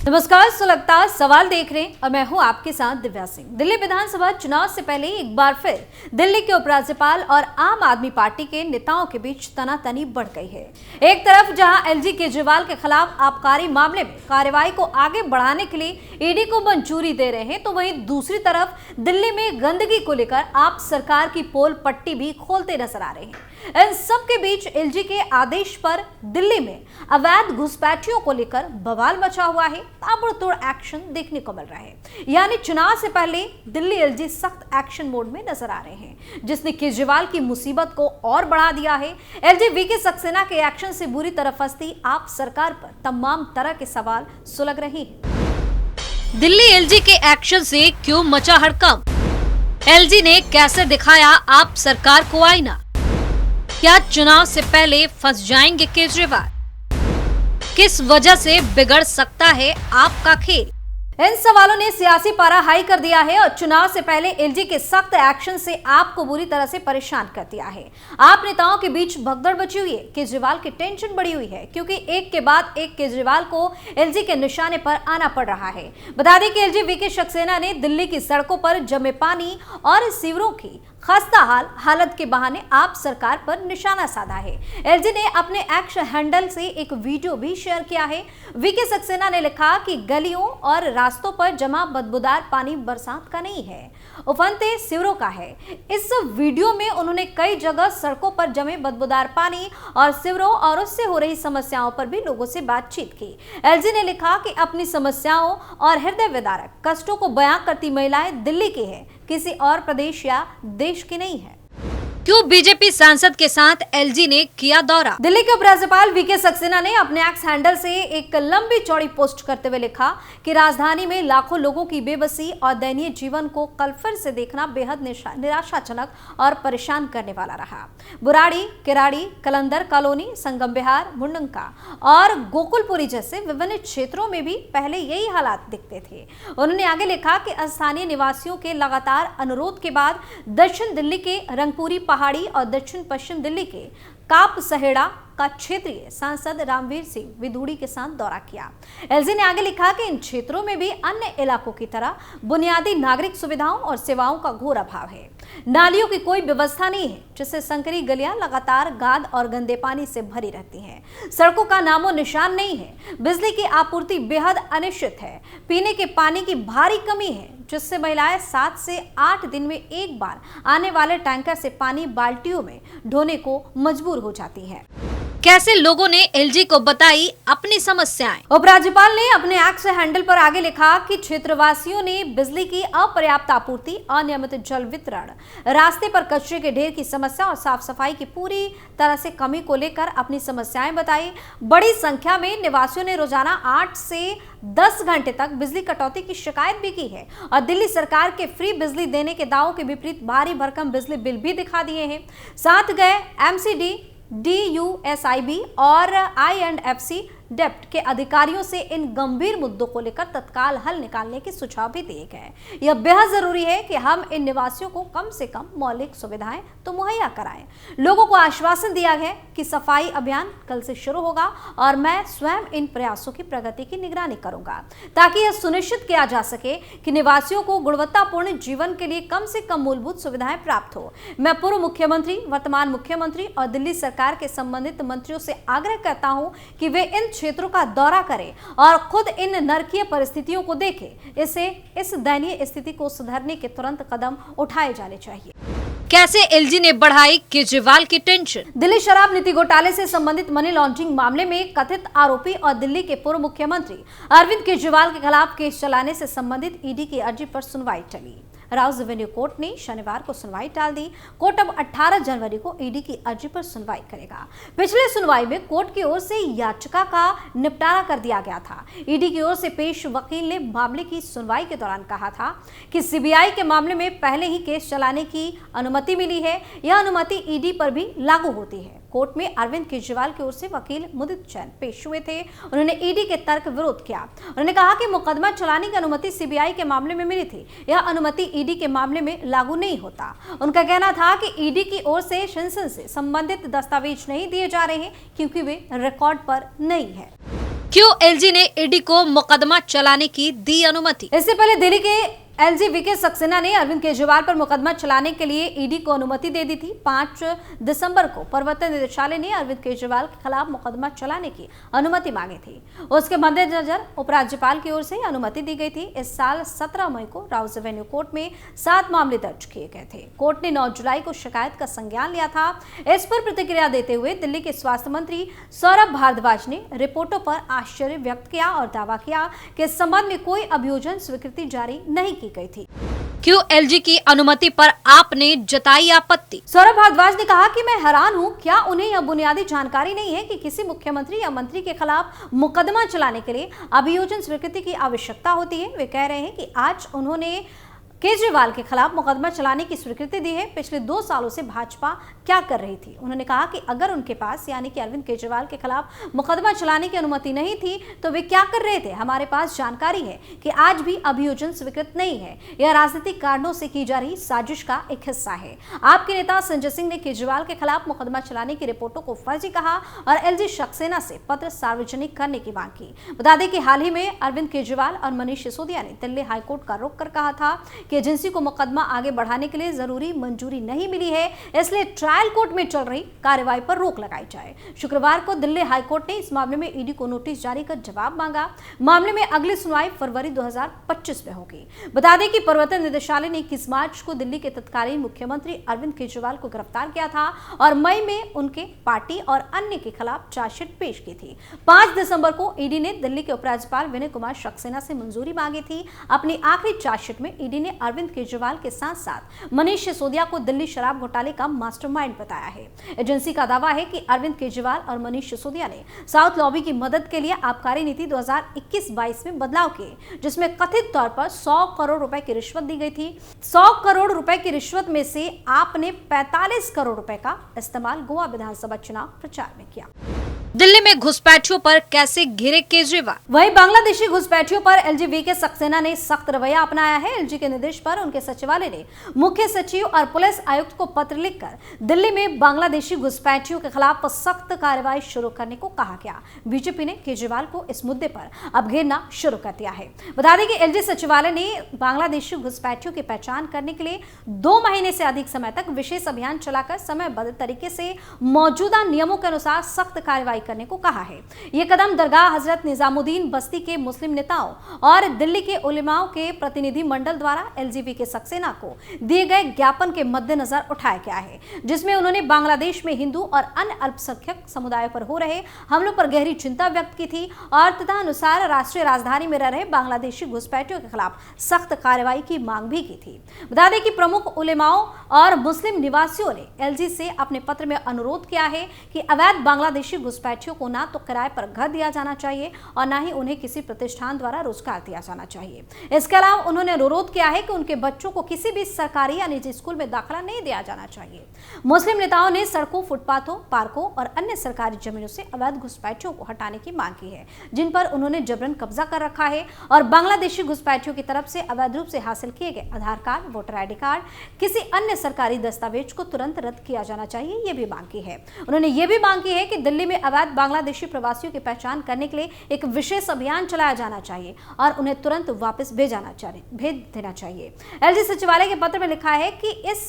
नमस्कार, सुलगता सवाल देख रहे हैं और मैं हूं आपके साथ दिव्या सिंह। दिल्ली विधानसभा चुनाव से पहले एक बार फिर दिल्ली के उपराज्यपाल और आम आदमी पार्टी के नेताओं के बीच तनातनी बढ़ गई है। एक तरफ जहां एलजी केजरीवाल के खिलाफ आबकारी मामले में कार्रवाई को आगे बढ़ाने के लिए ईडी को मंजूरी दे रहे हैं, तो वहीं दूसरी तरफ दिल्ली में गंदगी को लेकर आप सरकार की पोल पट्टी भी खोलते नजर आ रहे हैं। इन सब के बीच एलजी के आदेश पर दिल्ली में अवैध घुसपैठियों को लेकर बवाल मचा हुआ है। ताबड़तोड़ एक्शन देखने को मिल रहा है, यानी चुनाव से पहले दिल्ली एलजी सख्त एक्शन मोड में नजर आ रहे हैं, जिसने केजरीवाल की मुसीबत को और बढ़ा दिया है। एलजी वीके सक्सेना के एक्शन से बुरी तरह फंसती आप सरकार पर तमाम तरह के सवाल सुलग रहे हैं। दिल्ली एलजी के एक्शन से क्यों मचा हड़कंप? एलजी ने कैसे दिखाया आप सरकार को आईना? क्या चुनाव से पहले फंस जाएंगे केजरीवाल? किस वजह से बिगड़ सकता है आपका खेल? इन सवालों ने सियासी पारा हाई कर दिया है और चुनाव से पहले एलजी के सख्त एक्शन से आपको बुरी तरह से परेशान कर दिया है। आप नेताओं के बीच भगदड़ मची हुई है, केजरीवाल की टेंशन बढ़ी हुई है, क्योंकि एक के बाद एक केजरीवाल को एलजी के निशाने पर आना पड़ रहा है। बता दें कि एलजी वीके सक्सेना ने दिल्ली की सड़कों पर जमे पानी और सीवरों की खस्ता हालत के बहाने आप सरकार पर निशाना साधा है। एलजी ने अपने एक्स हैंडल से एक वीडियो भी शेयर किया है। वीके सक्सेना ने लिखा कि गलियों और रास्तों पर जमा बदबूदार पानी बरसात का नहीं है, उफनते सीवरों का है। इस वीडियो में उन्होंने कई जगह सड़कों पर जमे बदबूदार पानी और सीवरों और उससे हो रही समस्याओं पर भी लोगों से बातचीत की। एलजी ने लिखा कि अपनी समस्याओं और हृदय विदारक कष्टों को बयां करती महिलाएं दिल्ली की है, किसी और प्रदेश या देश की नहीं है। क्यों बीजेपी सांसद के साथ एलजी ने किया दौरा? दिल्ली के उपराज्यपाल वीके सक्सेना ने अपने एक्स हैंडल से एक लंबी चौड़ी पोस्ट करते हुए लिखा कि राजधानी में लाखों लोगों की बेबसी और दयनीय जीवन को कल फिर से देखना बेहद निराशाजनक और परेशान करने वाला रहा। बुराड़ी, किराड़ी, कलंदर कॉलोनी, संगम विहार, मुंडंका और गोकुलपुरी जैसे विभिन्न क्षेत्रों में भी पहले यही हालात दिखते थे। उन्होंने आगे लिखा कि स्थानीय निवासियों के लगातार अनुरोध के बाद दक्षिण दिल्ली के रंगपुरी पहाड़ी और दक्षिण पश्चिम दिल्ली के काप सहेड़ा का क्षेत्रीय सांसद रामवीर सिंह विधूड़ी के साथ दौरा किया। एलजी ने आगे लिखा कि इन क्षेत्रों में भी अन्य इलाकों की तरह बुनियादी नागरिक सुविधाओं और सेवाओं का घोर अभाव है। नालियों की कोई व्यवस्था नहीं है, जिससे संकरी गलियां लगातार गाद और गंदे पानी से भरी रहती हैं। सड़कों का नामो निशान नहीं है। बिजली की आपूर्ति बेहद अनिश्चित है। पीने के पानी की भारी कमी है, जिससे महिलाएं 7 से 8 दिन में एक बार आने वाले टैंकर से पानी बाल्टियों में ढोने को मजबूर हो जाती हैं। कैसे लोगों ने एलजी को बताई अपनी समस्याएं? उपराज्यपाल ने अपने एक्स हैंडल पर आगे लिखा कि क्षेत्रवासियों ने बिजली की अपर्याप्त आपूर्ति, अनियमित जल वितरण, रास्ते पर कचरे के ढेर की समस्या और साफ सफाई की पूरी तरह से कमी को लेकर अपनी समस्याएं बताई। बड़ी संख्या में निवासियों ने रोजाना 8 से 10 घंटे तक बिजली कटौती की शिकायत भी की है और दिल्ली सरकार के फ्री बिजली देने के दावों के विपरीत भारी भरकम बिजली बिल भी दिखा दिए हैं। साथ गए एमसीडी, डीयूएसआईबी और आईएंडएफसी डेप्ट के अधिकारियों से इन गंभीर मुद्दों को लेकर तत्काल हल निकालने के सुझाव भी दिए गए। यह बेहद जरूरी है कि हम इन निवासियों को कम से कम मौलिक सुविधाएं तो मुहैया कराएं। लोगों को आश्वासन दिया गया कि सफाई अभियान कल से शुरू होगा और मैं स्वयं इन प्रयासों की प्रगति की निगरानी करूंगा, ताकि यह सुनिश्चित किया जा सके कि निवासियों को गुणवत्तापूर्ण जीवन के लिए कम से कम मूलभूत सुविधाएं प्राप्त हो। मैं पूर्व मुख्यमंत्री, वर्तमान मुख्यमंत्री और दिल्ली सरकार के संबंधित मंत्रियों से आग्रह करता हूं कि वे इन क्षेत्रों का दौरा करें और खुद इन नरकीय परिस्थितियों को देखें। इस दयनीय स्थिति को सुधारने के तुरंत कदम उठाए जाने चाहिए। कैसे एलजी ने बढ़ाई केजरीवाल की टेंशन? दिल्ली शराब नीति घोटाले से संबंधित मनी लॉन्ड्रिंग मामले में कथित आरोपी और दिल्ली के पूर्व मुख्यमंत्री अरविंद केजरीवाल के खिलाफ केस चलाने से संबंधित ईडी की अर्जी पर सुनवाई टली। राउज रेवेन्यू कोर्ट ने शनिवार को सुनवाई टाल दी। कोर्ट अब 18 जनवरी को ईडी की अर्जी पर सुनवाई करेगा। पिछले सुनवाई में कोर्ट की ओर से याचिका का निपटारा कर दिया गया था। ईडी की ओर से पेश वकील ने मामले की सुनवाई के दौरान कहा था कि सीबीआई के मामले में पहले ही केस चलाने की अनुमति मिली है। यह अनुमति ईडी पर भी लागू होती है। कोर्ट में अरविंद केजरीवाल की ओर से वकील मुदित जैन पेश हुए थे। उन्होंने ईडी के तर्क विरोध किया। उन्होंने कहा कि मुकदमा चलाने की अनुमति सीबीआई के मामले में मिली थी, यह अनुमति ईडी के मामले में लागू नहीं होता। उनका कहना था कि ईडी की ओर से सेंसस से संबंधित दस्तावेज नहीं दिए जा रहे हैं क्योंकि वे रिकॉर्ड पर नहीं है। क्यों एलजी ने ईडी को मुकदमा चलाने की दी अनुमति? इससे पहले दिल्ली के एलजी वीके सक्सेना ने अरविंद केजरीवाल पर मुकदमा चलाने के लिए ईडी को अनुमति दे दी थी। 5 दिसंबर को प्रवर्तन निदेशालय ने अरविंद केजरीवाल के खिलाफ मुकदमा चलाने की अनुमति मांगी थी। उसके मद्देनजर उपराज्यपाल की ओर से अनुमति दी गई थी। इस साल 17 मई को राउस एवेन्यू कोर्ट में 7 मामले दर्ज किए गए थे। कोर्ट ने 9 जुलाई को शिकायत का संज्ञान लिया था। इस पर प्रतिक्रिया देते हुए दिल्ली के स्वास्थ्य मंत्री सौरभ भारद्वाज ने रिपोर्टों पर आश्चर्य व्यक्त किया और दावा किया कि इस संबंध में कोई अभियोजन स्वीकृति जारी नहीं की गई थी। क्यों एलजी की अनुमति पर आपने जताई आपत्ति? सौरभ भारद्वाज ने कहा कि मैं हैरान हूं, क्या उन्हें यह बुनियादी जानकारी नहीं है कि किसी मुख्यमंत्री या मंत्री के खिलाफ मुकदमा चलाने के लिए अभियोजन स्वीकृति की आवश्यकता होती है। वे कह रहे हैं कि आज उन्होंने केजरीवाल के खिलाफ मुकदमा चलाने की स्वीकृति दी है। पिछले 2 सालों से भाजपा क्या कर रही थी? उन्होंने कहा कि अगर उनके पास यानी कि अरविंद केजरीवाल के खिलाफ मुकदमा चलाने की अनुमति नहीं थी तो वे क्या कर रहे थे? हमारे पास जानकारी है कि आज भी अभियोजन स्वीकृत नहीं है। यह राजनीतिक कारणों से की जा रही साजिश का एक हिस्सा है। आपके नेता संजय सिंह ने केजरीवाल के खिलाफ मुकदमा चलाने की रिपोर्टों को फर्जी कहा और एलजी सक्सेना से पत्र सार्वजनिक करने की मांग की। बता दें कि हाल ही में अरविंद केजरीवाल और मनीष सिसोदिया ने दिल्ली हाईकोर्ट का रुख कर कहा था कि एजेंसी को मुकदमा आगे बढ़ाने के लिए जरूरी मंजूरी नहीं मिली है, इसलिए ट्रायल कोर्ट में चल रही कार्रवाई पर रोक लगाई जाए। शुक्रवार को दिल्ली हाईकोर्ट ने इस मामले में ईडी को नोटिस जारी कर जवाब मांगा। मामले में अगली सुनवाई फरवरी 2025 में होगी। बता दें कि प्रवर्तन निदेशालय ने 21 मार्च को दिल्ली के तत्कालीन मुख्यमंत्री अरविंद केजरीवाल को गिरफ्तार किया था और मई में उनके पार्टी और अन्य के खिलाफ चार्जशीट पेश की थी। 5 दिसंबर को ईडी ने दिल्ली के उपराज्यपाल विनय कुमार सक्सेना से मंजूरी मांगी थी। अपनी आखिरी चार्जशीट में ईडी ने अरविंद केजरीवाल के साथ साथ मनीष सिसोदिया को दिल्ली शराब घोटाले का मास्टरमाइंड बताया है। एजेंसी का दावा है कि अरविंद केजरीवाल और मनीष सिसोदिया ने साउथ लॉबी की मदद के लिए आबकारी नीति 2021-22 में बदलाव किए, जिसमें कथित तौर पर 100 करोड़ रुपए की रिश्वत दी गई थी। 100 करोड़ रुपए की रिश्वत में से आपने 45 करोड़ रुपए का इस्तेमाल गोवा विधानसभा चुनाव प्रचार में किया। दिल्ली में घुसपैठियों पर कैसे घिरे केजरीवाल? वहीं बांग्लादेशी घुसपैठियों पर एलजी वीके सक्सेना ने सख्त रवैया अपनाया है। एलजी के निर्देश पर उनके सचिवालय ने मुख्य सचिव और पुलिस आयुक्त को पत्र लिखकर दिल्ली में बांग्लादेशी घुसपैठियों के खिलाफ सख्त कार्रवाई शुरू करने को कहा गया। बीजेपी ने केजरीवाल को इस मुद्दे पर अब घेरना शुरू कर दिया है। बता दें कि एलजी सचिवालय ने बांग्लादेशी घुसपैठियों की पहचान करने के लिए 2 महीने से अधिक समय तक विशेष अभियान चलाकर समयबद्ध तरीके से मौजूदा नियमों के अनुसार सख्त कार्रवाई करने को कहा है। यह कदम दरगाह हजरत निजामुद्दीन बस्ती के मुस्लिम नेताओं और दिल्ली के उलेमाओं के प्रतिनिधि मंडल द्वारा एलजी के सक्सेना को दिए गए ज्ञापन के मद्देनजर उठाया गया है, जिसमें उन्होंने बांग्लादेश में हिंदू और अन्य अल्पसंख्यक समुदायों पर हो रहे हमलों पर गहरी चिंता व्यक्त की थी और तथा अनुसार राष्ट्रीय राजधानी में रह रहे बांग्लादेशी घुसपैठियों के खिलाफ सख्त कार्रवाई की मांग भी की थी। बता दें कि प्रमुख उलेमाओं और मुस्लिम निवासियों ने एलजी से अपने पत्र में अनुरोध किया है कि अवैध बांग्लादेशी घुसपैठियों को ना तो किराए पर घर दिया जाना चाहिए और ना ही उन्हें किसी प्रतिष्ठान द्वारा रोजगार दिया जाना चाहिए। इसके अलावा उन्होंने अनुरोध किया है कि उनके बच्चों को किसी भी सरकारी या निजी स्कूल में दाखिला नहीं दिया जाना चाहिए। मुस्लिम नेताओं ने सड़कों, फुटपाथों, पार्कों और अन्य सरकारी जमीनों से अवैध घुसपैठियों को हटाने की मांग की है, जिन पर उन्होंने जबरन कब्जा कर रखा है और बांग्लादेशी घुसपैठियों की तरफ से अवैध रूप से हासिल किए गए आधार कार्ड, वोटर आईडी कार्ड, किसी अन्य सरकारी दस्तावेज को तुरंत रद्द किया जाना चाहिए, ये भी मांग की है। उन्होंने ये भी मांग की है कि दिल्ली में अवैध बांग्लादेशी प्रवासियों की पहचान करने के लिए एक विशेष अभियान चलाया जाना चाहिए और उन्हें तुरंत वापस भेज देना चाहिए। एलजी सचिवालय के पत्र में लिखा है कि इस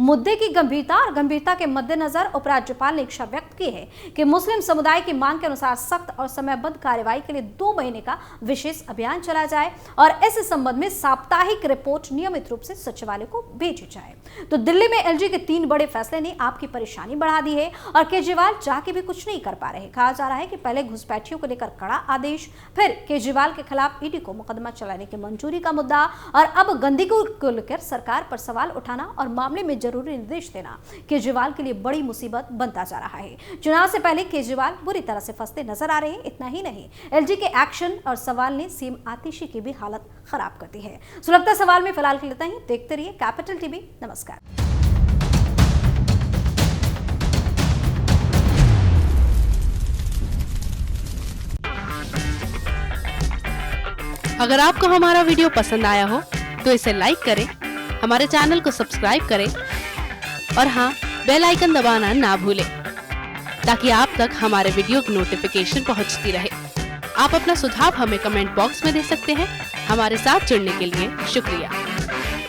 मुद्दे की गंभीरता के मद्देनजर उपराज्यपाल ने इच्छा व्यक्त की है कि मुस्लिम समुदाय की मांग के अनुसार सख्त और समयबद्ध कार्रवाई के लिए 2 महीने का विशेष अभियान चलाया जाए और इस संबंध में साप्ताहिक रिपोर्ट नियमित रूप से सचिवालय को भेजी जाए। तो दिल्ली में एलजी के 3 बड़े फैसले ने आपकी परेशानी बढ़ा दी है और केजरीवाल चाह के भी कुछ नहीं कर पा रहे। कहा जा रहा है कि पहले घुसपैठियों को लेकर कड़ा आदेश, फिर केजरीवाल के खिलाफ ईडी को मुकदमा चलाने की मंजूरी का मुद्दा और अब गंदगी को लेकर सरकार पर सवाल उठाना और मामले में जरूरी निर्देश देना केजरीवाल के लिए बड़ी मुसीबत बनता जा रहा है। चुनाव से पहले केजरीवाल बुरी तरह से फंसते नजर आ रहे हैं। इतना ही नहीं, एलजी के एक्शन और सवाल ने सीएम आतिशी की भी हालत खराब कर दी है। सुलगता सवाल में फिलहाल के लिए इतना ही। देखते रहिए कैपिटल टीवी। नमस्कार। अगर आपको हमारा वीडियो पसंद आया हो तो इसे लाइक करें, हमारे चैनल को सब्सक्राइब करें और हाँ, बेल आइकन दबाना ना भूलें ताकि आप तक हमारे वीडियो की नोटिफिकेशन पहुंचती रहे। आप अपना सुझाव हमें कमेंट बॉक्स में दे सकते हैं। हमारे साथ जुड़ने के लिए शुक्रिया।